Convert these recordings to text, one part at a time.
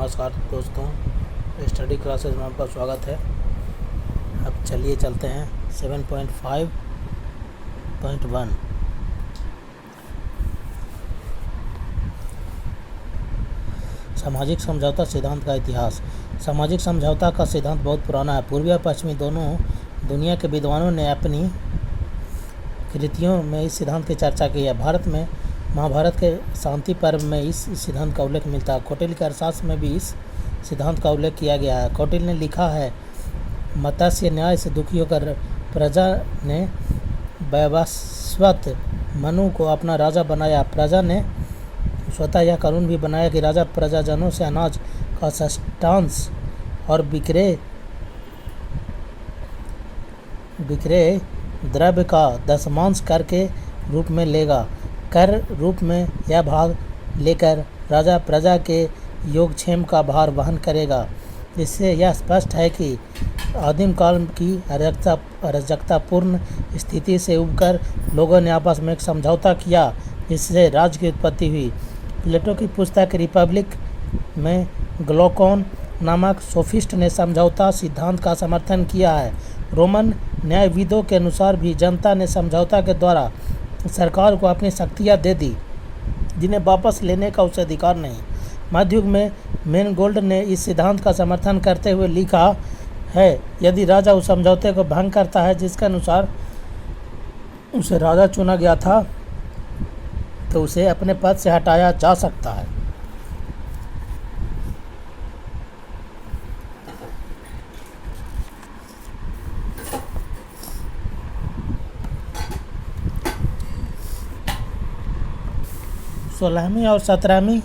नमस्कार दोस्तों, study classes में आपका स्वागत है। अब चलिए चलते हैं 7.5.1। सामाजिक समझौता सिद्धांत का इतिहास। सामाजिक समझौता का सिद्धांत बहुत पुराना है। पूर्वी और पश्चिमी दोनों दुनिया के विद्वानों ने अपनी कृतियों में इस सिद्धांत की चर्चा की है। भारत में महाभारत के शांति पर्व में इस सिद्धांत का उल्लेख मिलता है। कौटिल्य के अर्थशास्त्र में भी इस सिद्धांत का उल्लेख किया गया है। कौटिल्य ने लिखा है, मत्स्य न्याय से दुखी होकर प्रजा ने वैवस्वत मनु को अपना राजा बनाया। प्रजा ने स्वतः यह कानून भी बनाया कि राजा प्रजाजनों से अनाज का षष्ठांश और विक्रय द्रव्य का दशमांश कर के रूप में लेगा। कर रूप में यह भाग लेकर राजा प्रजा के योगक्षेम का भार वहन करेगा। इससे यह स्पष्ट है कि आदिम काल की अराजकतापूर्ण स्थिति से उबकर लोगों ने आपस में एक समझौता किया, जिससे राज्य की उत्पत्ति हुई। प्लेटो की पुस्तक रिपब्लिक में ग्लूकोन नामक सोफिस्ट ने समझौता सिद्धांत का समर्थन किया है। रोमन न्यायविदों के अनुसार भी जनता ने समझौता के द्वारा सरकार को अपनी शक्तियाँ दे दी, जिन्हें वापस लेने का उसे अधिकार नहीं। मध्ययुग में मेनगोल्ड ने इस सिद्धांत का समर्थन करते हुए लिखा है, यदि राजा उस समझौते को भंग करता है जिसके अनुसार उसे राजा चुना गया था, तो उसे अपने पद से हटाया जा सकता है। सोलहवीं और 17वीं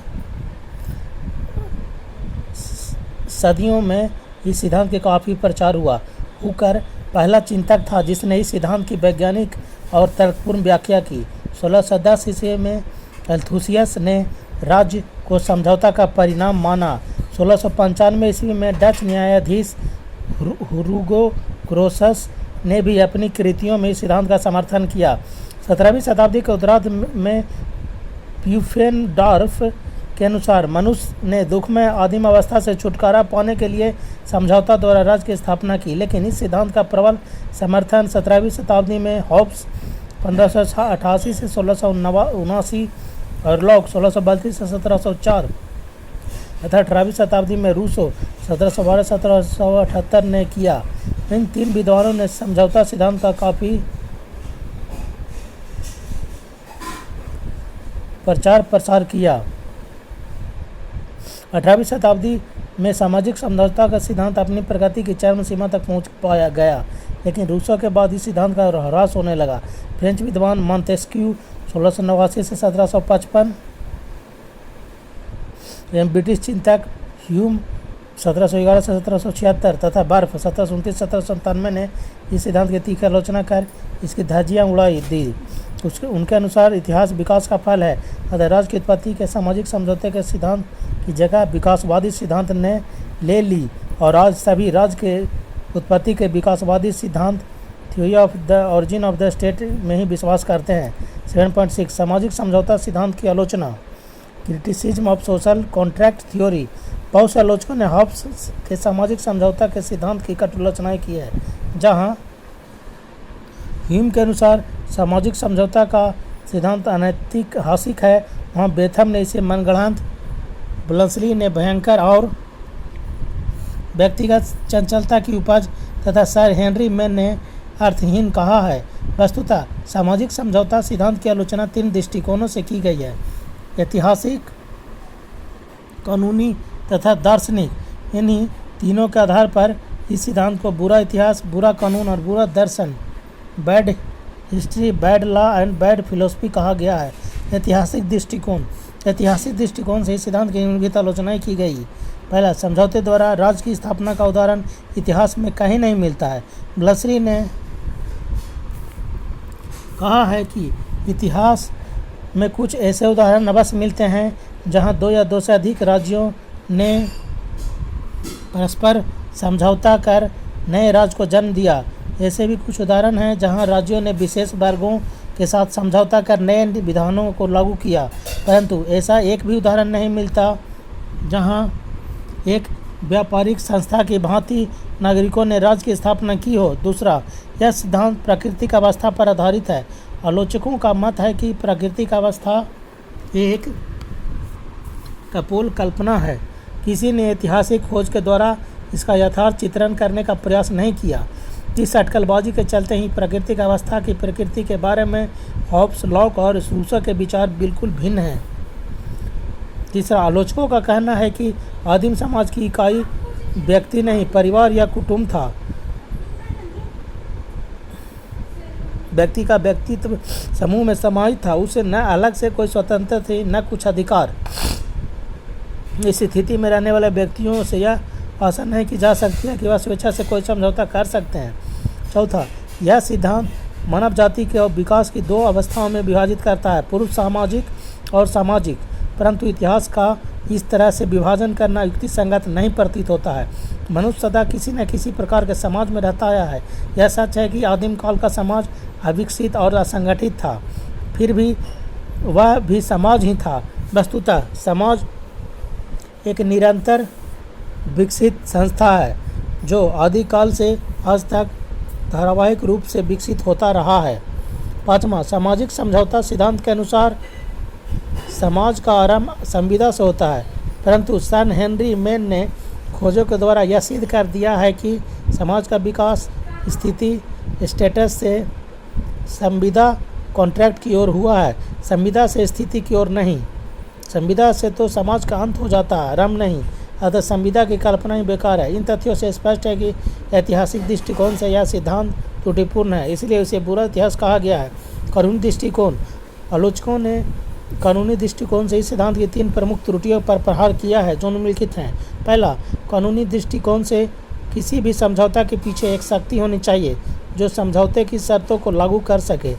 सदियों में इस सिद्धांत के काफ़ी प्रचार हुआ। हुकर पहला चिंतक था जिसने इस सिद्धांत की वैज्ञानिक और तर्कपूर्ण व्याख्या की। 1610 ईस्वी में अल्थुसियस ने राज्य को समझौता का परिणाम माना। 1695 ईस्वी में डच न्यायाधीश हुगो ग्रोसस ने भी अपनी कृतियों में इस सिद्धांत का समर्थन किया। 17वीं शताब्दी के उत्तरार्ध में प्यूफेनडॉर्फ के अनुसार मनुष्य ने दुखमय आदिम अवस्था से छुटकारा पाने के लिए समझौता द्वारा राज्य की स्थापना की, लेकिन इस सिद्धांत का प्रबल समर्थन 17वीं शताब्दी में हॉब्स 1588 से 1679 और लॉक 1632 से 1704 तथा 18वीं शताब्दी में रूसो 1712-1778 ने किया। इन तीन विद्वानों ने समझौता सिद्धांत का काफ़ी प्रचार प्रसार किया। 18वीं शताब्दी में सामाजिक समझौता का सिद्धांत अपनी प्रगति की चरम सीमा तक पहुंच पाया गया, लेकिन रूसो के बाद इस सिद्धांत का ह्रास होने लगा। फ्रेंच विद्वान मॉन्टेस्क्यू 1689 से 1755 एवं ब्रिटिश चिंतक ह्यूम 1711 से 1776 तथा बर्फ 1729-1797 ने इस सिद्धांत की तीखी आलोचना कर इसकी धज्जियां उड़ाई दी। उनके अनुसार इतिहास विकास का फल है, अतः राज्य की उत्पत्ति के सामाजिक समझौते के सिद्धांत की जगह विकासवादी सिद्धांत ने ले ली और आज सभी राज्य के उत्पत्ति के विकासवादी सिद्धांत theory of the origin of the state में ही विश्वास करते हैं। 7.6 सामाजिक समझौता सिद्धांत की आलोचना। Criticism of social contract theory. बहुत से आलोचकों ने हॉब्स के सामाजिक समझौता के सिद्धांत की कटु आलोचनाएं की है। जहां ह्यूम के अनुसार सामाजिक समझौता का सिद्धांत अनैतिक हासिक है, वहाँ बेथम ने इसे मनगढ़ंत, ब्लंसली ने भयंकर और व्यक्तिगत चंचलता की उपज तथा सर हेनरी मैन ने अर्थहीन कहा है। वस्तुतः सामाजिक समझौता सिद्धांत की आलोचना तीन दृष्टिकोणों से की गई है: ऐतिहासिक, कानूनी तथा दार्शनिक। इन्हीं तीनों के आधार पर इस सिद्धांत को बुरा इतिहास, बुरा कानून और बुरा दर्शन, bad history, bad law and bad philosophy कहा गया है। ऐतिहासिक दृष्टिकोण से इस सिद्धांत की निम्नलिखित आलोचनाएं की गई। पहला, समझौते द्वारा राज्य की स्थापना का उदाहरण इतिहास में कहीं नहीं मिलता है। ब्लसरी ने कहा है कि इतिहास में कुछ ऐसे उदाहरण अवश्य मिलते हैं जहां दो या दो से अधिक राज्यों ने परस्पर समझौता कर नए राज्य को जन्म दिया। ऐसे भी कुछ उदाहरण हैं जहां राज्यों ने विशेष वर्गों के साथ समझौता कर नए विधानों को लागू किया, परंतु ऐसा एक भी उदाहरण नहीं मिलता जहां एक व्यापारिक संस्था की भांति नागरिकों ने राज्य की स्थापना की हो। दूसरा, यह सिद्धांत प्राकृतिक अवस्था पर आधारित है। आलोचकों का मत है कि प्राकृतिक अवस्था एक कपोल कल्पना है। किसी ने ऐतिहासिक खोज के द्वारा इसका यथार्थ चित्रण करने का प्रयास नहीं किया। इस अटकलबाजी के चलते ही प्राकृतिक अवस्था की प्रकृति के बारे में हॉब्स, लॉक और रूसो के विचार बिल्कुल भिन्न हैं। तीसरा, आलोचकों का कहना है कि आदिम समाज की इकाई व्यक्ति नहीं, परिवार या कुटुंब था। व्यक्ति का व्यक्तित्व समूह में समाहित था, उसे न अलग से कोई स्वतंत्रता थी न कुछ अधिकार। इस स्थिति में रहने वाले व्यक्तियों से यह आशा नहीं की जा सकती है कि वह स्वेच्छा से कोई समझौता कर सकते हैं। चौथा, यह सिद्धांत मानव जाति के विकास की दो अवस्थाओं में विभाजित करता है, पूर्व सामाजिक और सामाजिक। परंतु इतिहास का इस तरह से विभाजन करना युक्ति संगत नहीं प्रतीत होता है। मनुष्य सदा किसी न किसी प्रकार के समाज में रहता आया है। यह सच है कि आदिम काल का समाज अविकसित और असंगठित था, फिर भी वह भी समाज ही था। वस्तुतः समाज एक निरंतर विकसित संस्था है जो आदिकाल से आज तक धारावाहिक रूप से विकसित होता रहा है। पाँचवा, सामाजिक समझौता सिद्धांत के अनुसार समाज का आरंभ संविदा से होता है, परंतु सन हेनरी मेन ने खोजों के द्वारा यह सिद्ध कर दिया है कि समाज का विकास स्थिति स्टेटस से संविदा कॉन्ट्रैक्ट की ओर हुआ है, संविदा से स्थिति की ओर नहीं। संविदा से तो समाज का अंत हो जाता है, आरंभ नहीं। अतः संविदा की कल्पना ही बेकार है। इन तथ्यों से स्पष्ट है कि ऐतिहासिक दृष्टिकोण से यह सिद्धांत त्रुटिपूर्ण है, इसलिए इसे बुरा इतिहास कहा गया है। कानूनी दृष्टिकोण, आलोचकों ने कानूनी दृष्टिकोण से इस सिद्धांत की 3 प्रमुख त्रुटियों पर प्रहार किया है जो निम्नलिखित हैं। पहला, कानूनी दृष्टिकोण से किसी भी समझौता के पीछे एक शक्ति होनी चाहिए जो समझौते की शर्तों को लागू कर सके,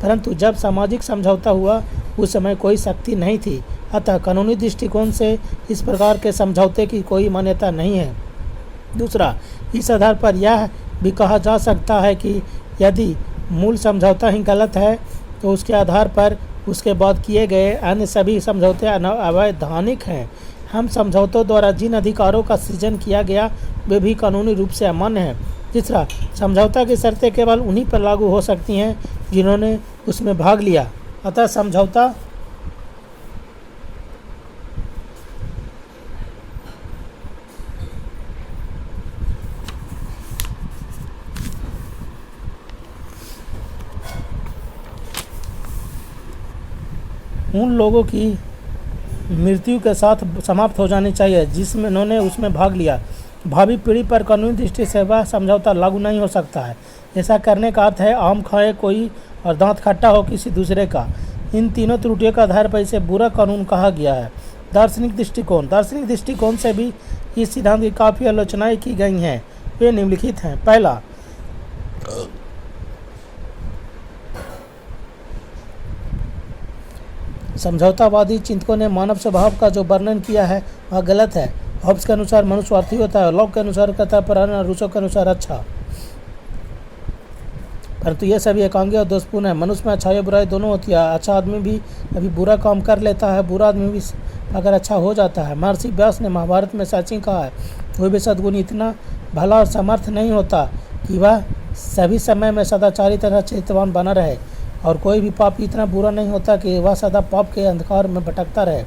परंतु जब सामाजिक समझौता हुआ उस समय कोई शक्ति नहीं थी। अतः कानूनी दृष्टिकोण से इस प्रकार के समझौते की कोई मान्यता नहीं है। दूसरा, इस आधार पर यह भी कहा जा सकता है कि यदि मूल समझौता ही गलत है तो उसके आधार पर उसके बाद किए गए अन्य सभी समझौते अवैधानिक हैं। हम समझौतों द्वारा जिन अधिकारों का सृजन किया गया वे भी कानूनी रूप से अमान्य हैं। तीसरा, समझौता की शर्तें केवल उन्हीं पर लागू हो सकती हैं जिन्होंने उसमें भाग लिया। अतः समझौता उन लोगों की मृत्यु के साथ समाप्त हो जानी चाहिए जिसमें उन्होंने उसमें भाग लिया। भावी पीढ़ी पर कानूनी दृष्टि से वह समझौता लागू नहीं हो सकता है। ऐसा करने का अर्थ है आम खाए कोई और दांत खट्टा हो किसी दूसरे का। इन तीनों त्रुटियों के आधार पर इसे बुरा कानून कहा गया है। दार्शनिक दृष्टिकोण से भी इस सिद्धांत की काफ़ी आलोचनाएं की गई हैं। वे निम्नलिखित हैं। पहला, समझौतावादी चिंतकों ने मानव स्वभाव का जो वर्णन किया है वह गलत है। हॉब्स के अनुसार मनुष्य स्वार्थी होता है, लॉक के अनुसार कहता है पुराना, रूसो के अनुसार अच्छा। परंतु ये सभी एकांगी और दोषपूर्ण है। मनुष्य में अच्छाई और बुराई दोनों होती है। अच्छा आदमी भी कभी बुरा काम कर लेता है, बुरा आदमी भी अगर अच्छा हो जाता है। महर्षि व्यास ने महाभारत में सच ही कहा है, कोई भी सद्गुण इतना भला और समर्थ नहीं होता कि वह सभी समय में सदाचारी तथा चरित्रवान बना रहे, और कोई भी पापी इतना बुरा नहीं होता कि वह सदा पाप के अंधकार में भटकता रहे।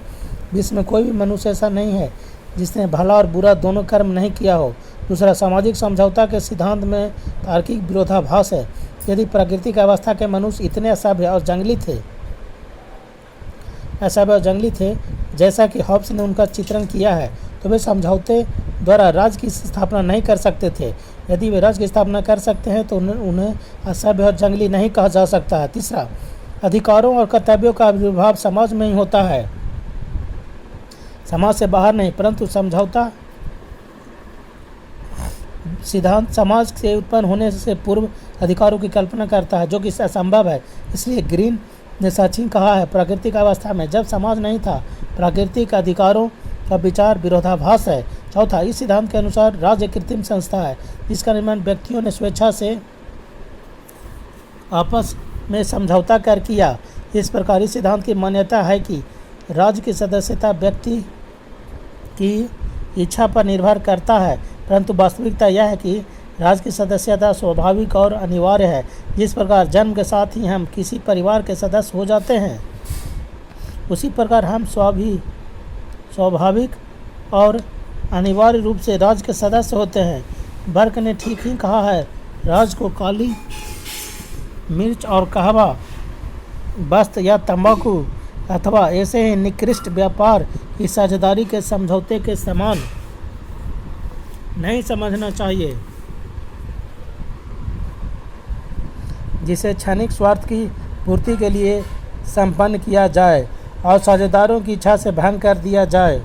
विश्व में कोई भी मनुष्य ऐसा नहीं है जिसने भला और बुरा दोनों कर्म नहीं किया हो। दूसरा, सामाजिक समझौता के सिद्धांत में तार्किक विरोधाभास है। यदि प्राकृतिक अवस्था के मनुष्य इतने असभ्य और जंगली थे जैसा कि हॉब्स ने उनका चित्रण किया है, तो वे समझौते द्वारा राज्य की स्थापना नहीं कर सकते थे। यदि वे राज्य की स्थापना कर सकते हैं तो उन्हें असभ्य और जंगली नहीं कहा जा सकता है। तीसरा, अधिकारों और कर्तव्यों का आविर्भाव समाज में ही होता है, समाज से बाहर नहीं। परंतु समझौता सिद्धांत समाज से उत्पन्न होने से पूर्व अधिकारों की कल्पना करता है, जो कि असंभव है। इसलिए ग्रीन ने सच ही कहा है, प्राकृतिक अवस्था में जब समाज नहीं था, प्राकृतिक अधिकारों का विचार विरोधाभास है। चौथा, इस सिद्धांत के अनुसार राज्य कृत्रिम संस्था है जिसका निर्माण व्यक्तियों ने स्वेच्छा से आपस में समझौता कर किया। इस प्रकार इस सिद्धांत की मान्यता है कि राज्य की सदस्यता व्यक्ति की इच्छा पर निर्भर करता है, परंतु वास्तविकता यह है कि राज्य की सदस्यता स्वाभाविक और अनिवार्य है। जिस प्रकार जन्म के साथ ही हम किसी परिवार के सदस्य हो जाते हैं, उसी प्रकार हम स्वाभाविक और अनिवार्य रूप से राज्य के सदस्य होते हैं। बर्क ने ठीक ही कहा है, राज्य को काली मिर्च और कहवा, वस्त्र या तंबाकू अथवा ऐसे ही निकृष्ट व्यापार की साझेदारी के समझौते के समान नहीं समझना चाहिए, जिसे क्षणिक स्वार्थ की पूर्ति के लिए संपन्न किया जाए और साझेदारों की इच्छा से भंग कर दिया जाए।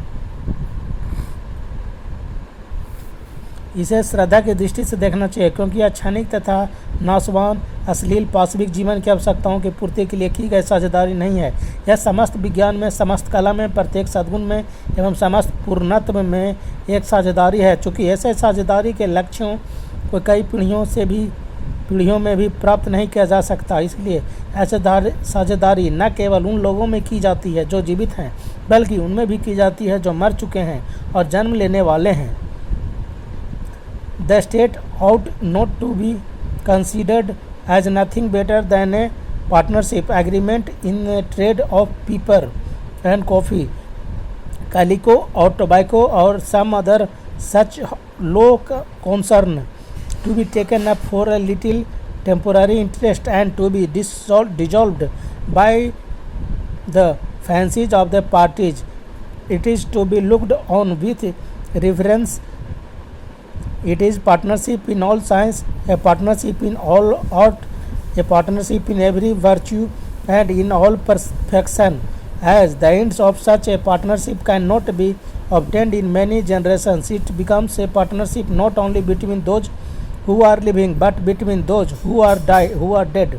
इसे श्रद्धा की दृष्टि से देखना चाहिए, क्योंकि यह क्षणिक तथा नाशवान अश्लील पाशविक जीवन की आवश्यकताओं की पूर्ति के लिए की गई साझेदारी नहीं है। यह समस्त विज्ञान में, समस्त कला में, प्रत्येक सद्गुण में एवं समस्त पूर्णत्व में एक साझेदारी है। चूँकि ऐसे साझेदारी के लक्ष्यों को कई पीढ़ियों में भी प्राप्त नहीं किया जा सकता, इसलिए ऐसे साझेदारी न केवल उन लोगों में की जाती है जो जीवित हैं, बल्कि उनमें भी की जाती है जो मर चुके हैं और जन्म लेने वाले हैं। The state ought not to be considered as nothing better than a partnership agreement in a trade of paper and coffee, calico or tobacco or some other such low concern to be taken up for a little temporary interest and to be dissolved by the fancies of the parties. It is to be looked on with reverence. It is partnership in all science, a partnership in all art, a partnership in every virtue and in all perfection. As the ends of such a partnership cannot be obtained in many generations, it becomes a partnership not only between those who are living, but between those who are dead,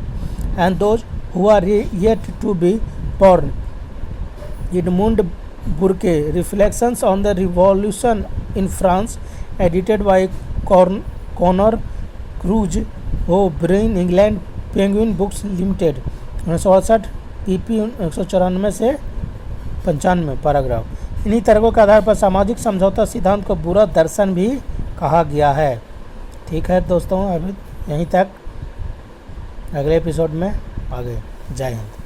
and those who are yet to be born. Edmund Burke, Reflections on the Revolution in France, edited by Conor Cruz, O'Brien, England, Penguin Books Limited, 1968, PP 194 से 95 paragraph. इन्हीं तर्कों के आधार पर सामाजिक समझौता सिद्धांत को बुरा दर्शन भी कहा गया है। ठीक है दोस्तों, अभी यहीं तक, अगले एपिसोड में आगे। जय हिंद।